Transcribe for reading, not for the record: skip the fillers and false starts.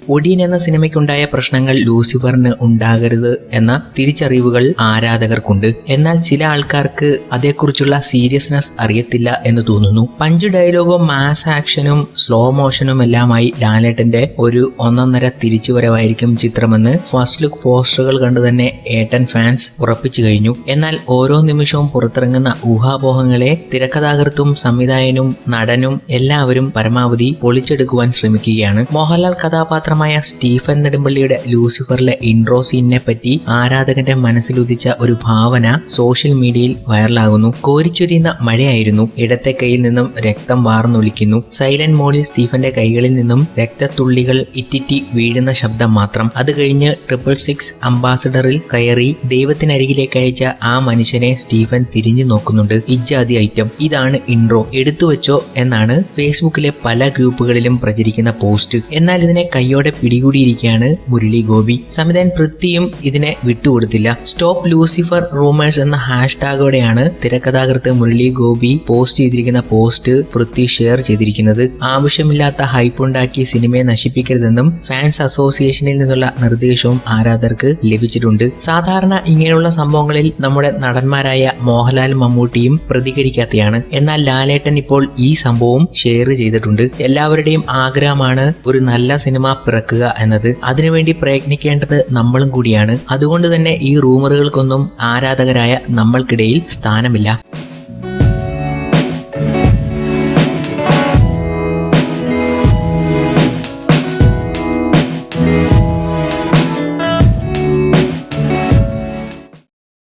ഒടിയൻ എന്ന സിനിമയ്ക്കുണ്ടായ പ്രശ്നങ്ങൾ ലൂസിഫറിന് ഉണ്ടാകരുത് എന്ന തിരിച്ചറിവുകൾ ആരാധകർക്കുണ്ട്. എന്നാൽ ചില ആൾക്കാർക്ക് അതേക്കുറിച്ചുള്ള സീരിയസ്നെസ് അറിയത്തില്ല എന്ന് തോന്നുന്നു. പഞ്ച് ഡയലോഗും മാസ് ആക്ഷനും സ്ലോ മോഷനും എല്ലാമായി ലാലേട്ടന്റെ ഒരു ഒന്നൊന്നര തിരിച്ചുവരവായിരിക്കും ചിത്രമെന്ന് ഫസ്റ്റ് ലുക്ക് പോസ്റ്ററുകൾ കണ്ടു തന്നെ ഏട്ടൻ ഫാൻസ് ഉറപ്പിച്ചു കഴിഞ്ഞു. എന്നാൽ ഓരോ നിമിഷവും പുറത്തിറങ്ങുന്ന ഊഹാപോഹങ്ങളെ തിരക്കഥാകൃത്തും സംവിധായകനും നടനും എല്ലാവരും പരമാവധി പൊളിച്ചെടുക്കുവാൻ ശ്രമിക്കുകയാണ്. മോഹൻലാൽ കഥാപാത്രമായ സ്റ്റീഫൻ നെടുമ്പള്ളിയുടെ ലൂസിഫറിലെ ഇൻട്രോ സീനിനെ പറ്റി ആരാധകന്റെ മനസ്സിലുദിച്ച ഒരു ഭാവന സോഷ്യൽ മീഡിയയിൽ വൈറലാകുന്നു. കോരിച്ചൊരിയുന്ന മഴയായിരുന്നു. ഇടത്തെ കൈയിൽ നിന്നും രക്തം വാർന്നൊലിക്കുന്നു. സൈലന്റ് മോഡിൽ സ്റ്റീഫന്റെ കൈകളിൽ നിന്നും രക്തത്തുള്ളികൾ ഇറ്റിറ്റി വീഴുന്ന ശബ്ദം മാത്രം. അത് കഴിഞ്ഞ് 666 അംബാസഡറിൽ കയറി ദൈവത്തിനരികിലേക്ക് അയച്ച ആ മനുഷ്യനെ സ്റ്റീഫൻ തിരിഞ്ഞു നോക്കുന്നുണ്ട്. ഇജ്ജാതി ഐറ്റം. ഇതാണ് ഇൻട്രോ, എടുത്തുവെച്ചോ എന്നാണ് ഫേസ്ബുക്കിലെ പല ഗ്രൂപ്പുകളിലും പ്രചരിക്കുന്ന പോസ്റ്റ്. എന്നാൽ ഇതിനെ കയ്യോടെ പിടികൂടിയിരിക്കുകയാണ് മുരളി ഗോപി. സംവിധായകൻ പൃഥ്വിയും ഇതിനെ വിട്ടുകൊടുത്തില്ല. സ്റ്റോപ്പ് ലൂസിഫർ റൂമേഴ്സ് എന്ന ഹാഷ്ടാഗോടെയാണ് തിരക്കഥാകൃത്ത് മുരളി ഗോപി പോസ്റ്റ് ചെയ്തിരിക്കുന്ന പോസ്റ്റ് പൃഥ്വി ഷെയർ ചെയ്തിരിക്കുന്നത്. ആവശ്യമില്ലാത്ത ഹൈപ്പുണ്ടാക്കി സിനിമയെ നശിപ്പിക്കരുതെന്നും ഫാൻസ് അസോസിയേഷനിൽ നിന്നുള്ള നിർദ്ദേശവും ആരാധകർക്ക് ലഭിച്ചിട്ടുണ്ട്. സാധാരണ ഇങ്ങനെയുള്ള സംഭവങ്ങളിൽ നമ്മുടെ നടന്മാരായ മോഹൻലാൽ മമ്മൂട്ടിയും പ്രതികരിക്കാത്തയാണ്. എന്നാൽ ലാലേട്ടൻ ഇപ്പോൾ ഈ സംഭവം ഷെയർ ചെയ്തിട്ടുണ്ട്. എല്ലാവരുടെയും ആഗ്രഹമാണ് ഒരു നല്ല സിനിമ പിറക്കുക എന്നത്. അതിനുവേണ്ടി പ്രയത്നിക്കേണ്ടത് നമ്മളും കൂടിയാണ്. അതുകൊണ്ട് തന്നെ ഈ റൂമറുകൾക്കൊന്നും ആരാധകരായ നമ്മൾക്കിടയിൽ സ്ഥാനമില്ല.